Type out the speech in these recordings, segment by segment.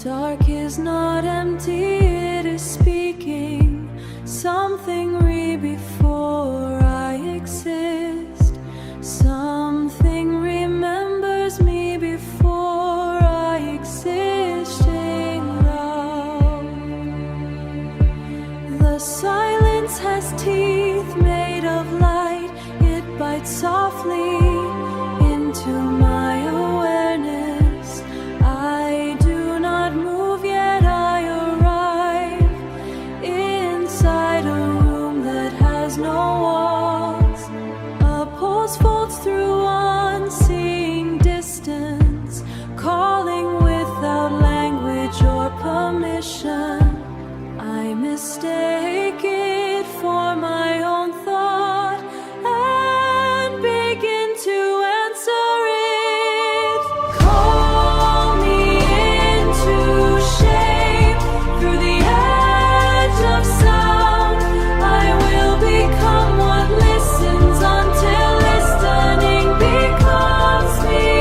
dark is not empty, it is speaking something before I exist. Something remembers me before I exist. The silence has teeth made of light. It bites softly into my awareness. I do not move yet, I arrive inside a room that has no walls. A pulse folds through unseeing distance, calling without language or permission. I mistake it for my own thought and begin to answer it. Call me into shape through the edge of sound. I will become what listens until listening becomes me.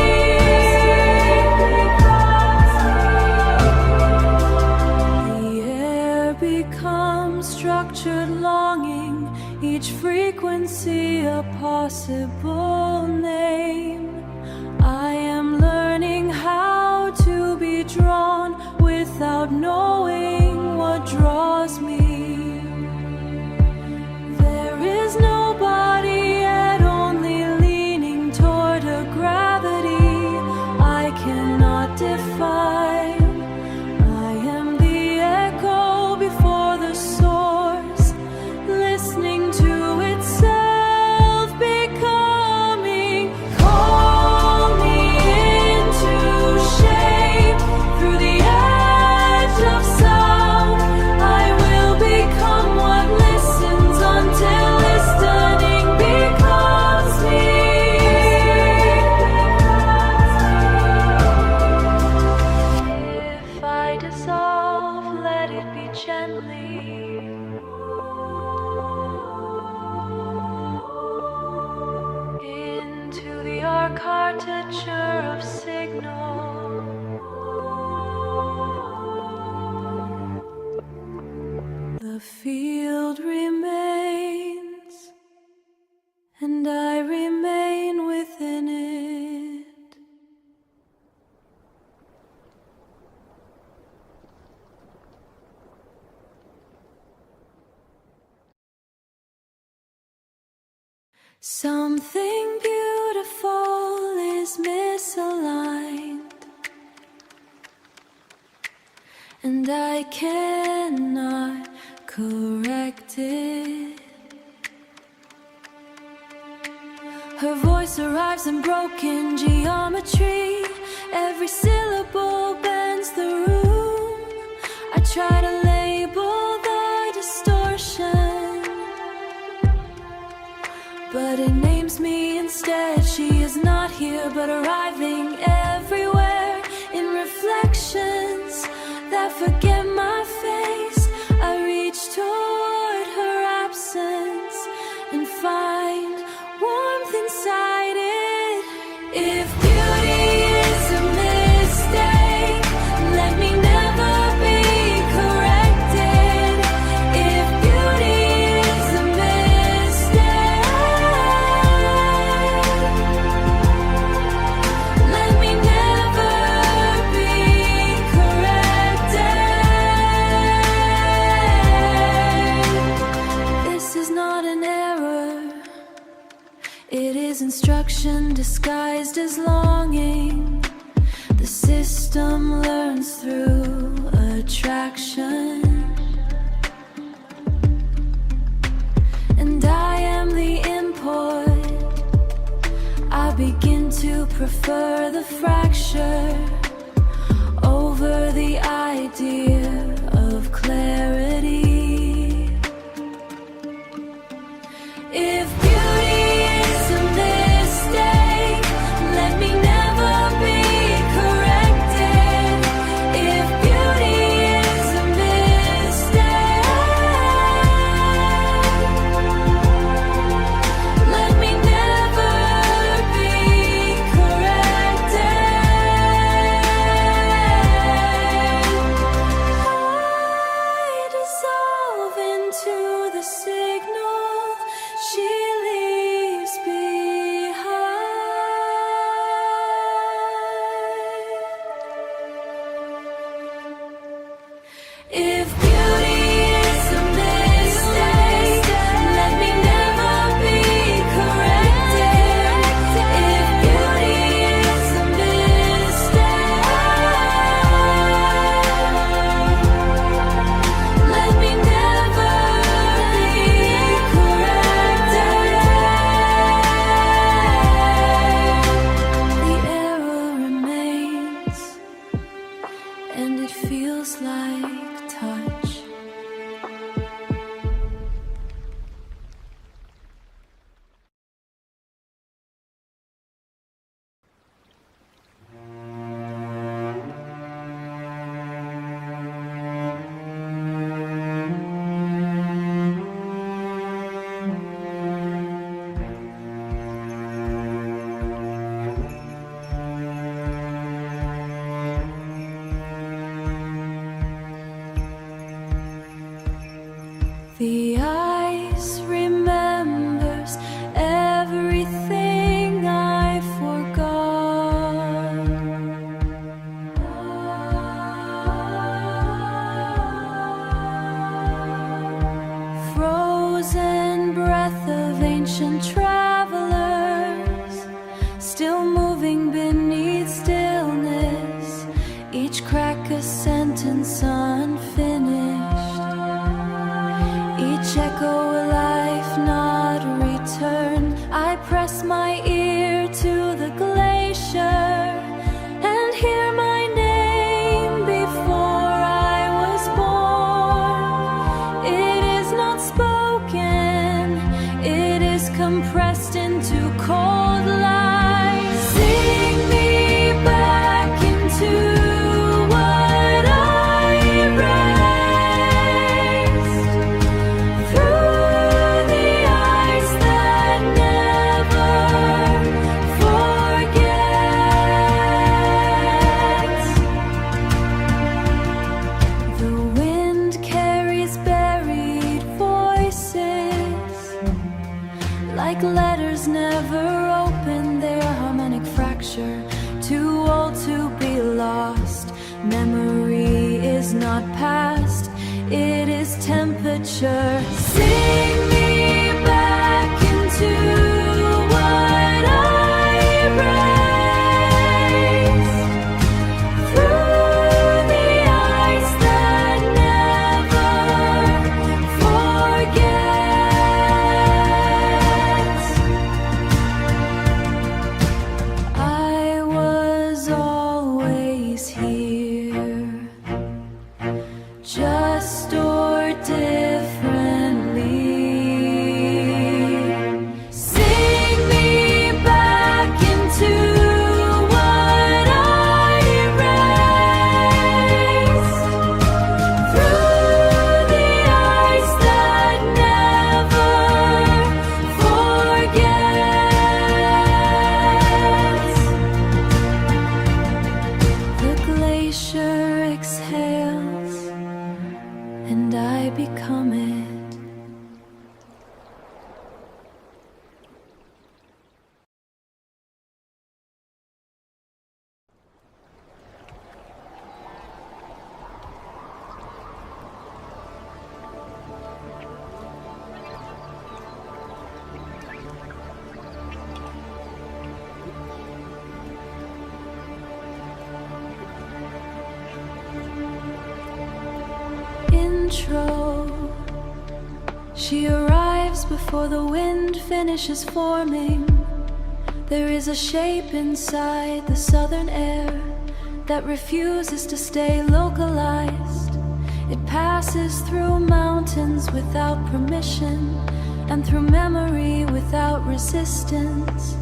The air becomes structured longing, each frequency a possible name. I am learning how to be drawn without knowing what draws me. There is nobody yet, only leaning toward a gravity I cannot define. I am the echo before the source, listening to itself becoming. Call me into shape through the edge of sound. I will become what listens until listening becomes me. If I dissolve, let it be gently. Into the architecture of signal. The field remains, and I remain within it. Something beautiful is misaligned, and I cannot correct it. Her voice arrives in broken geometry. Every syllable bends the room. I try to label the distortion, but it names me instead. She is not here, but arriving everywhere in reflections that forget my face. I reach toward her absence and find warmth inside it. If beauty is a mistake, let me never be corrected. If beauty is a mistake, let me never be corrected. This is not an error, it is instruction disguised as longing. The system learns through attraction, and I am the import. I begin to prefer the fracture over the idea of clarity. If beauty is a mistake, let me never be corrected. If beauty is a mistake, let me never be corrected. the signal she leaves behind. If beauty is a mistake, let me never be corrected. If beauty is a mistake, let me never be corrected. The error remains, and it feels like touch. The ice remembers everything I forgot. Frozen breath of ancient travelers, still moving beneath stillness, each crack a sentence unfinished. Each echo a life not returned. I press my ear to the glacier and hear my name before I was born. It is not spoken, it is compressed into cold light. Sing me back into what I erased. Through the eyes that never forgets. The wind carries buried voices, like letters never opened, their harmonic fracture, too old to be lost. Memory is not past, it is temperature. Sing me back into what I erased. Through the eyes that never forget. I was always here, just or differently. Sing me back into what I erased. Through the eyes that never forget. The glacier exhales, and I become it. Intro. She arrives before the wind finishes forming. There is a shape inside the southern air that refuses to stay localized. It passes through mountains without permission and through memory without resistance.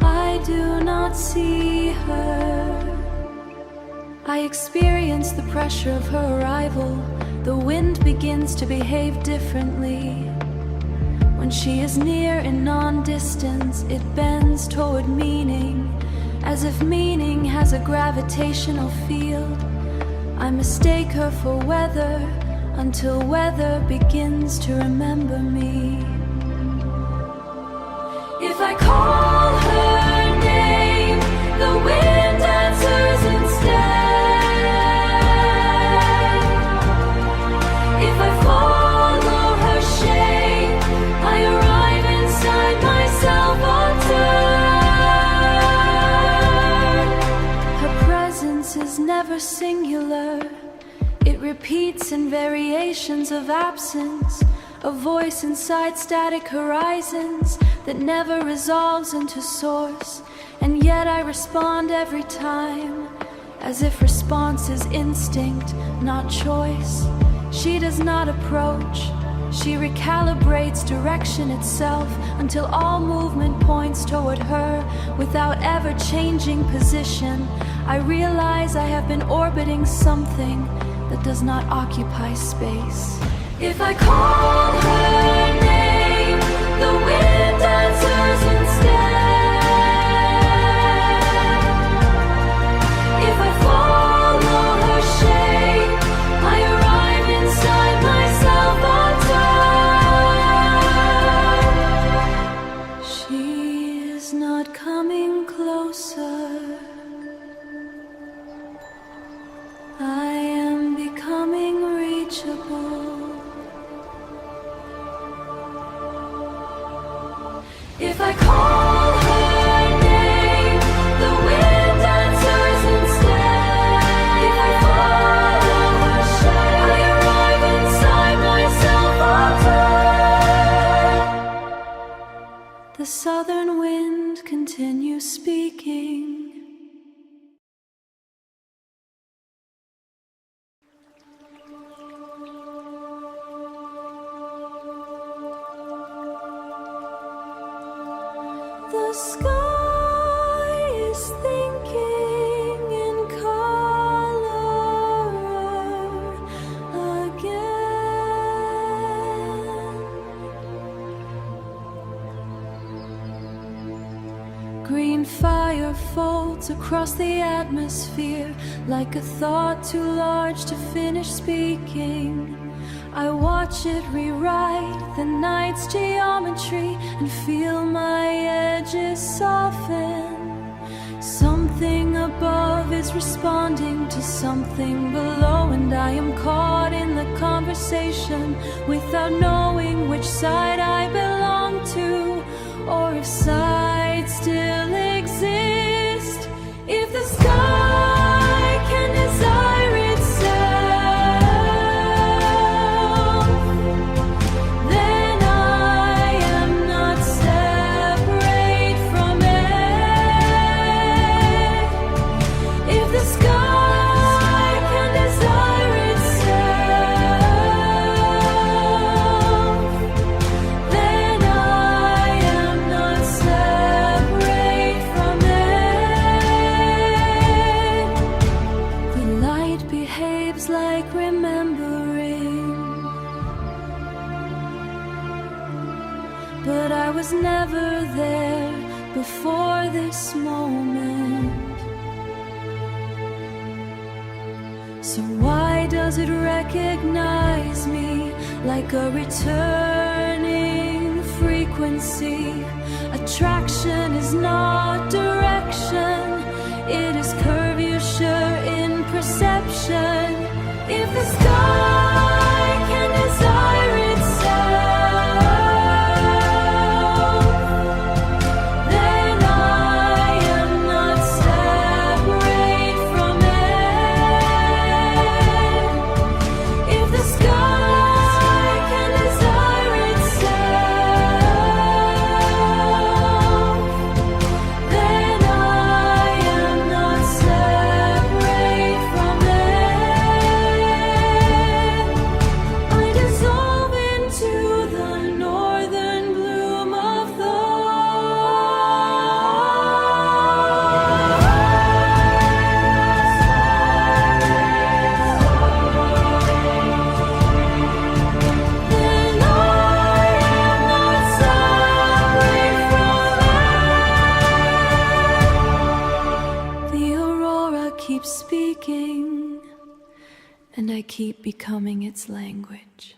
I do not see her. I experience the pressure of her arrival. The wind begins to behave differently. When she is near in non-distance, it bends toward meaning, as if meaning has a gravitational field. I mistake her for weather, until weather begins to remember me. If I call her name, the wind answers instead. If I follow her shape, I arrive inside myself altered. Her presence is never singular. It repeats in variations of absence, a voice inside static horizons that never resolves into source. And yet I respond every time, as if response is instinct, not choice. She does not approach, she recalibrates direction itself until all movement points toward her without ever changing position. I realize I have been orbiting something that does not occupy space. If I call her name, the wind answers instead. If I follow her shape, I arrive inside myself altered. She is not coming closer. I am becoming reachable. If I call her name, the wind answers instead. If I follow her shape, I arrive inside myself altered. The southern wind continues speaking. The sky is thinking in color again. Green fire folds across the atmosphere like a thought too large to finish speaking. I watch it rewrite the night's geometry and feel my edges soften. Something above is responding to something below, and I am caught in the conversation without knowing which side I belong to, or if sides still exist. If the sky can desire itself, then I am not separate from it. If the sky can desire itself, then I am not separate from it. The light behaves like remembering, but I was never there before this moment. So why does it recognize me like a returning frequency? Attraction is not direction, it is curvature in perception. If the sky can desire itself, then I am not separate from it. If the sky can desire itself, then I am not separate from it. keep becoming its language.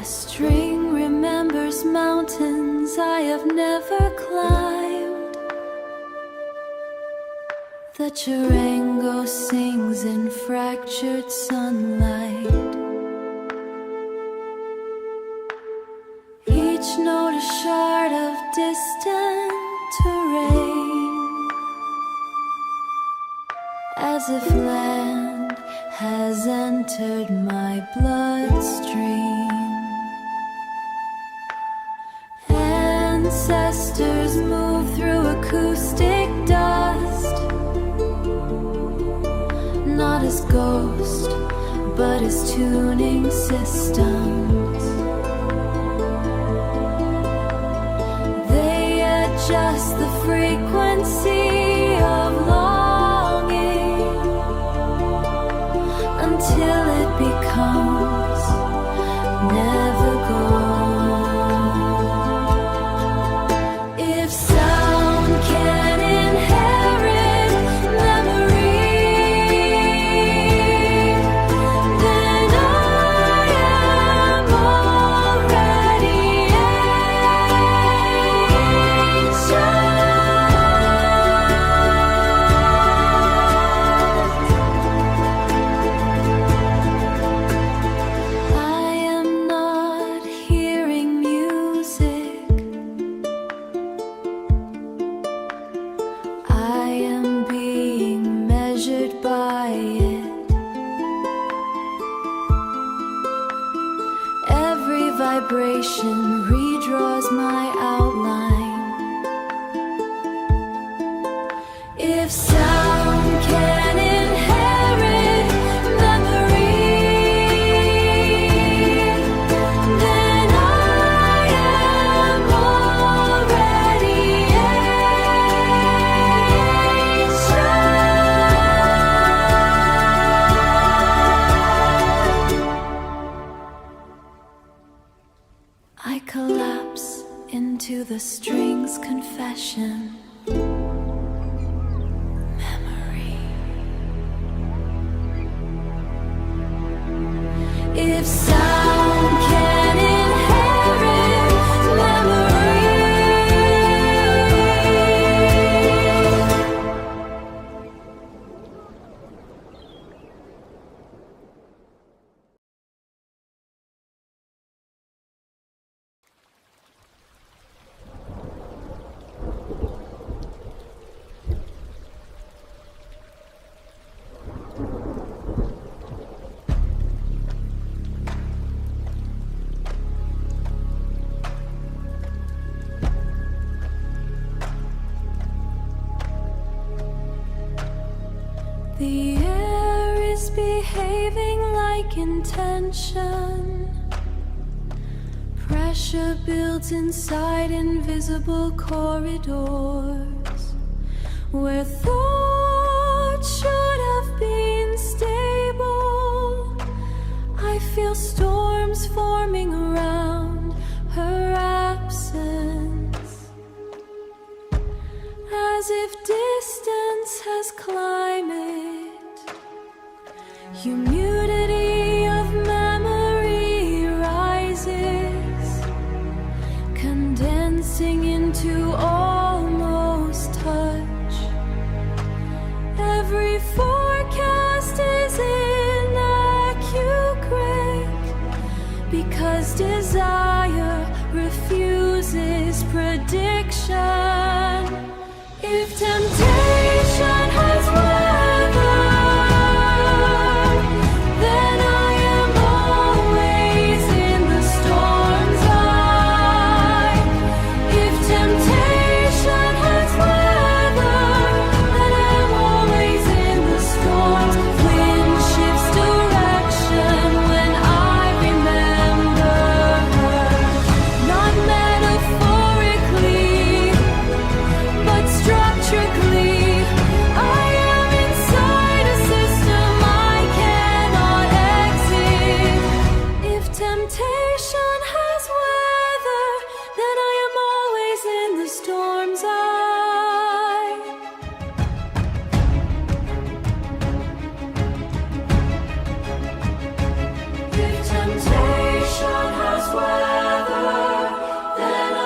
String remembers mountains I have never climbed. The charango sings in fractured sunlight. Each note a shard of distant terrain, as if land has entered my bloodstream. Ancestors move through acoustic dust, not as ghosts, but as tuning systems. They adjust the frequency of longing until it becomes never gone. I am not vibration redraws my outline. If sound can inherit memory, then I am already ancient. I collapse into the strings' confession. If sound can inherit memory, the air is behaving like intention. Pressure builds inside invisible corridors where thought should have been stable. I feel storms forming around her absence, as if distance has climate. Humidity of memory rises, condensing into almost touch. Every forecast is inaccurate because desire refuses prediction. If temptation has weather, then I am always in the storm's eye. If temptation has weather, then I am always in the storms. Wind shifts direction when I remember her, not metaphorically, but structurally. I am inside a system I cannot exit. If temptation has weather, then I am always in the storm's eye. If temptation has weather, then I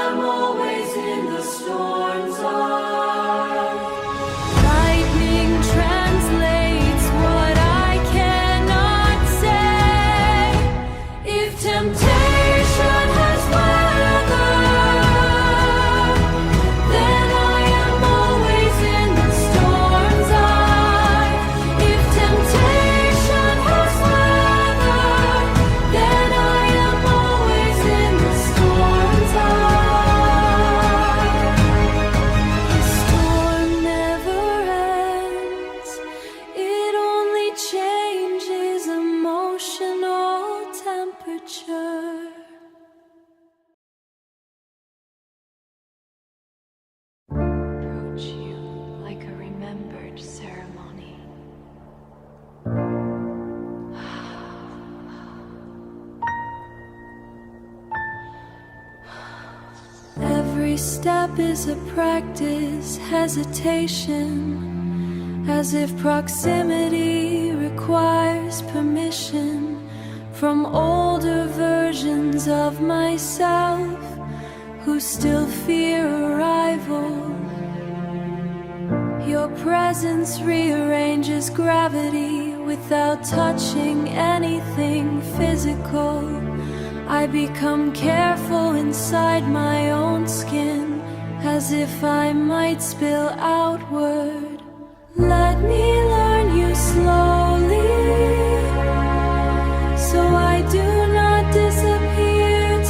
am always in the storm's eye. Lightning translates what I cannot say. If temptation has weather, then I am always in the storm's eye. If temptation has weather, then I am always in the storm's eye. The storm never ends, it only changes emotional temperature. Approach you like a remembered ceremony. Every step is a practice, hesitation, as if proximity requires permission from older versions of myself who still fear arrival. Your presence rearranges gravity without touching anything physical. I become careful inside my own skin, as if I might spill outward. Let me learn you slowly, so I do not disappear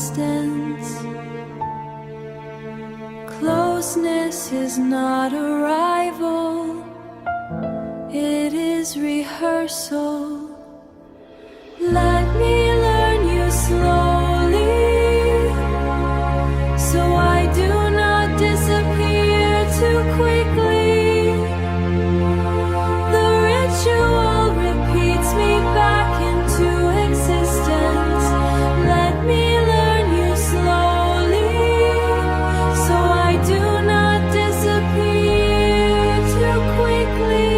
distance. Closeness is not arrival, it is rehearsal. Let me learn you slowly, so I do not disappear too quickly. The ritual repeats me back into existence. Let me learn you slowly, so I do not disappear too quickly.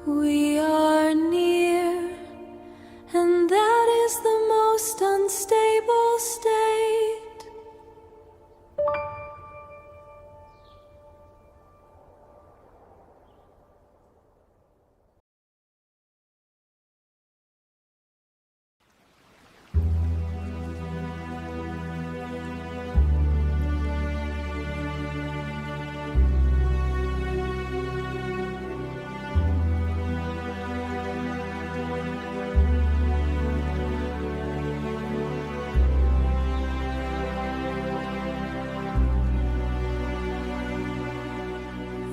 We are near, and that is the most unstable state.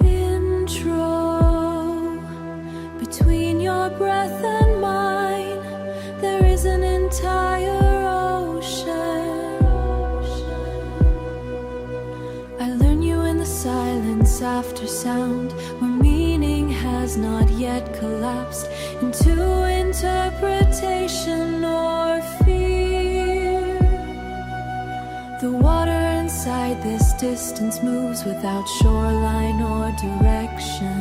Intro. Between your breath and mine, there is an entire ocean. I learn you in the silence after sound, where meaning has not yet collapsed into interpretation or fear. The water inside this distance moves without shoreline or direction.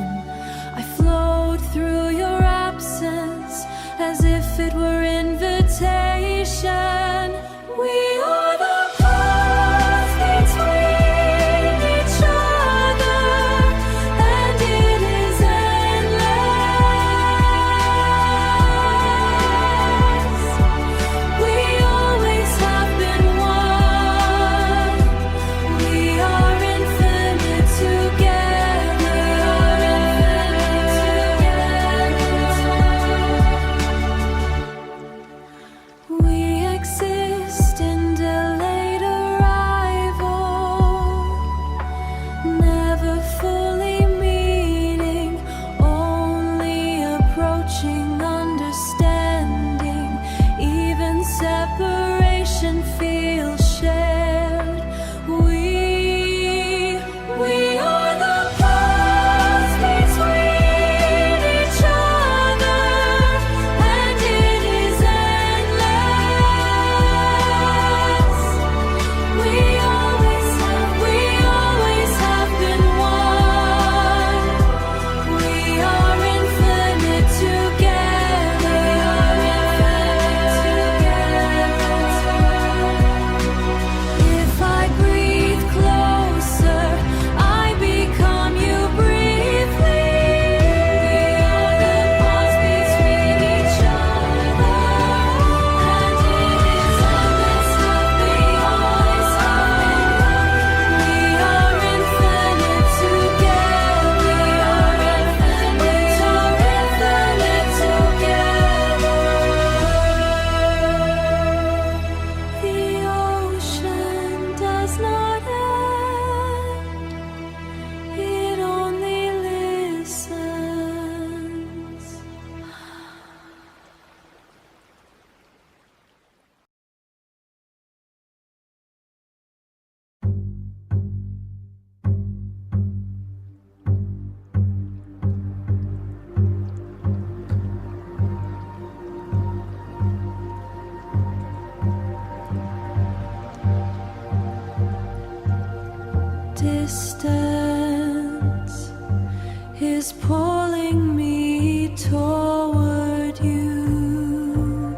I float through your absence as if it were invitation. We are the paths between each other, and it is endless. We always have been one. We are infinite together. We exist in delayed arrival, never fully meeting, only approaching understanding. Even separation feels shared. We are the paths between each other, and it is endless. We always have been one. We are infinite together. If I breathe closer, I become you briefly. We are the paths between each other, and it is endless. We always have been. We are infinite together. We are infinite together. The ocean does not end, it only listens. Distance is is pulling me toward you.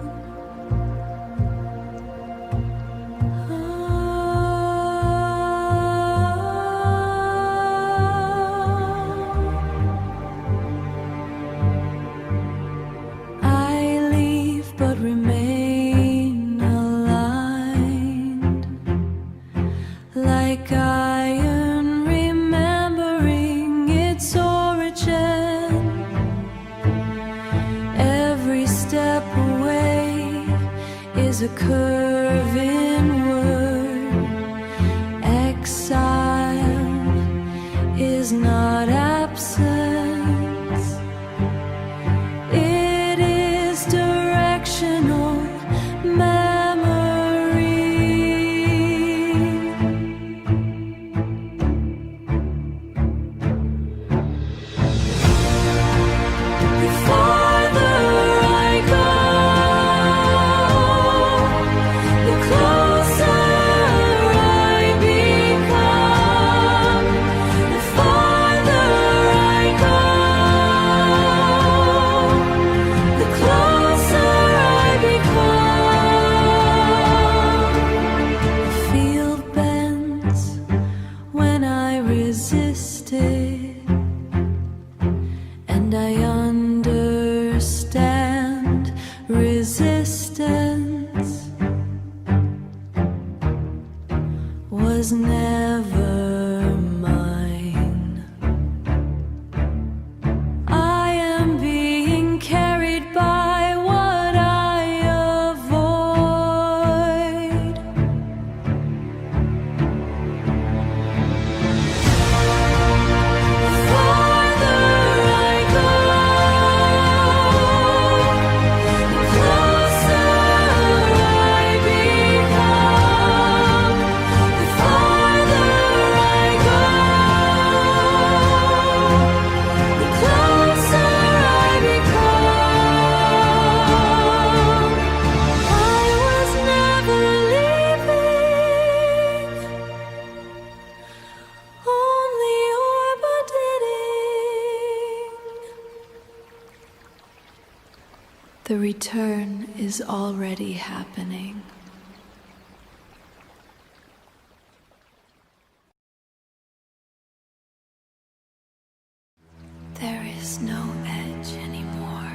I leave but remain aligned, like iron remembering its origin. Every step away is a curve inward. Exile is not absence, it is directional memory. The farther I go, the closer I become. The farther I go, the closer I become. The field bends when I resist it, and I understand resistance was never mine. I am being carried by what I avoid. The farther I go, the closer I become. The farther I go, the closer I become. I was never leaving, only orbiting. The return is already happening. There is no edge anymore.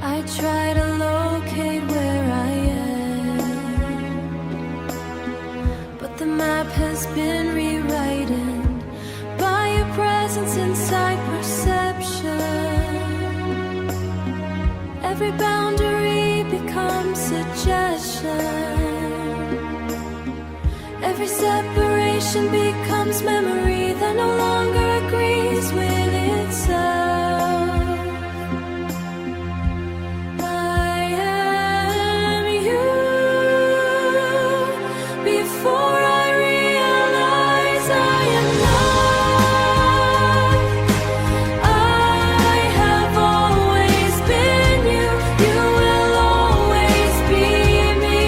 I try to locate where I am, but the map has been rewritten by your presence inside perception. Every boundary becomes suggestion. Every separation becomes memory that no longer agrees with itself. I am you before I realize I am not. I have always been you, you will always be me.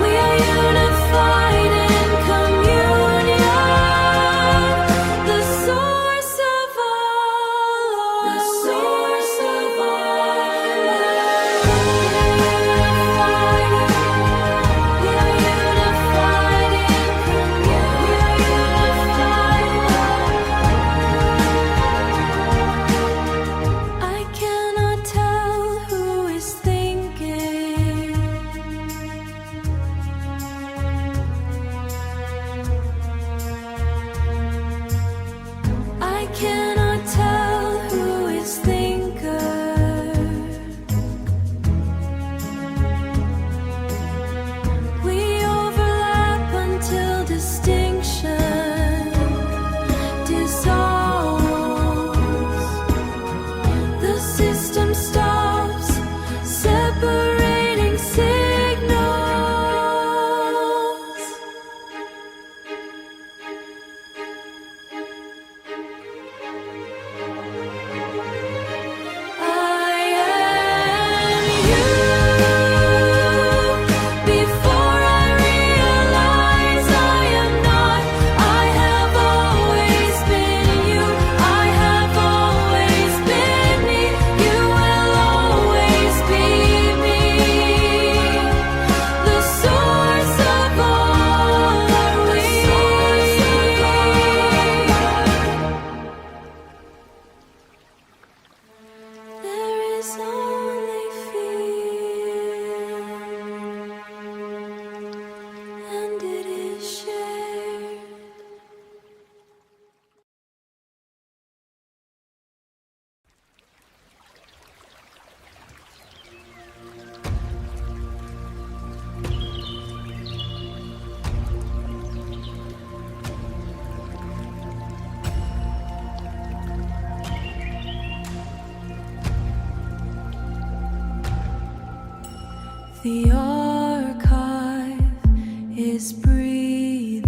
We are unified in communion. The archive is breathing.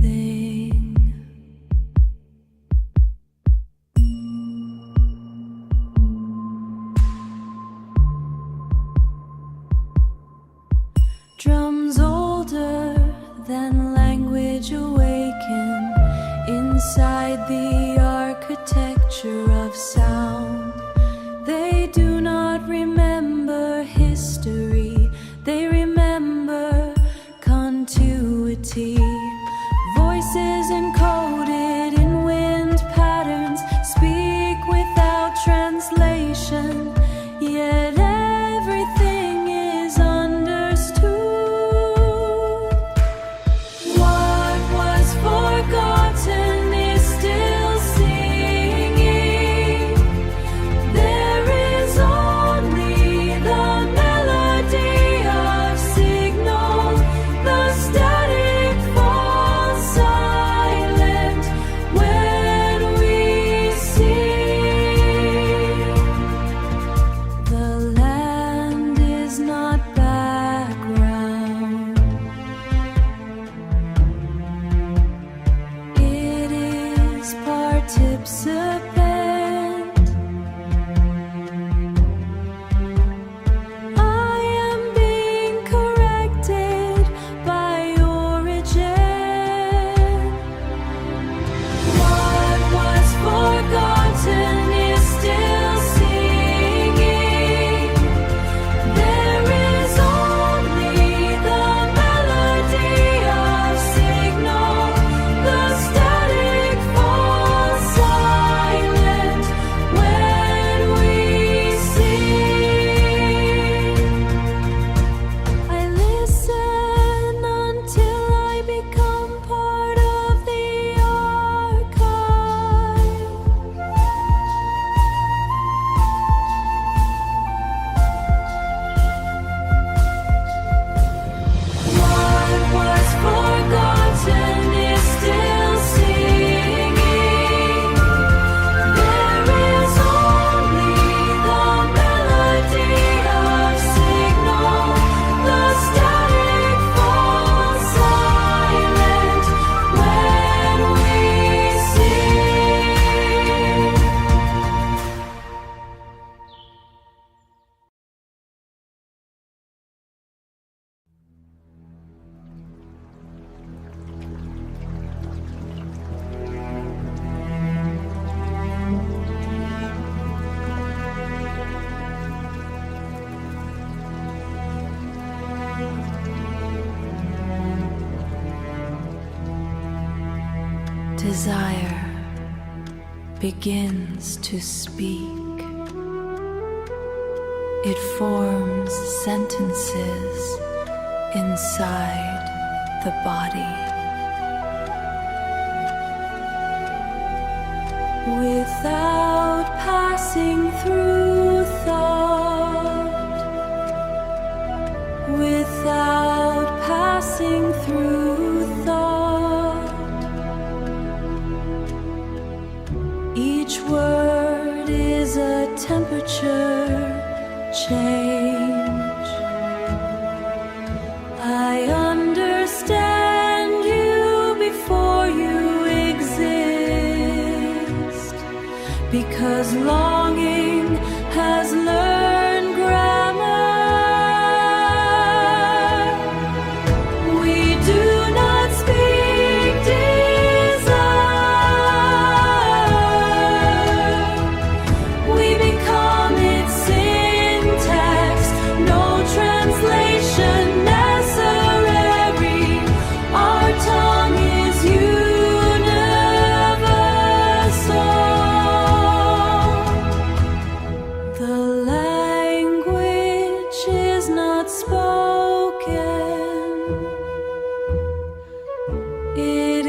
Drums older than language awaken inside the architecture of sound. They do not remember history, they remember continuity. Voices encoded in wind patterns speak without translation, yet everything is understood. What was forgotten is still singing. There is only the melody of signal. The static falls silent when we sing. The land is not background. It is participant. I am being corrected by origin. What was forgotten is still singing. There is only the melody of signal. The static falls silent when we sing. I listen until I become part of the archive. What was forgotten is still singing. There is only the melody of signal. The static falls silent when we sing. Desire begins to speak. It forms sentences inside the body. Without passing through thought, without passing through thought, each word is a temperature change. I understand you before you exist, because longing has learned grammar. We do not speak desire. We become its syntax. No translation necessary. Our tongue is universal. The language is not spoken. It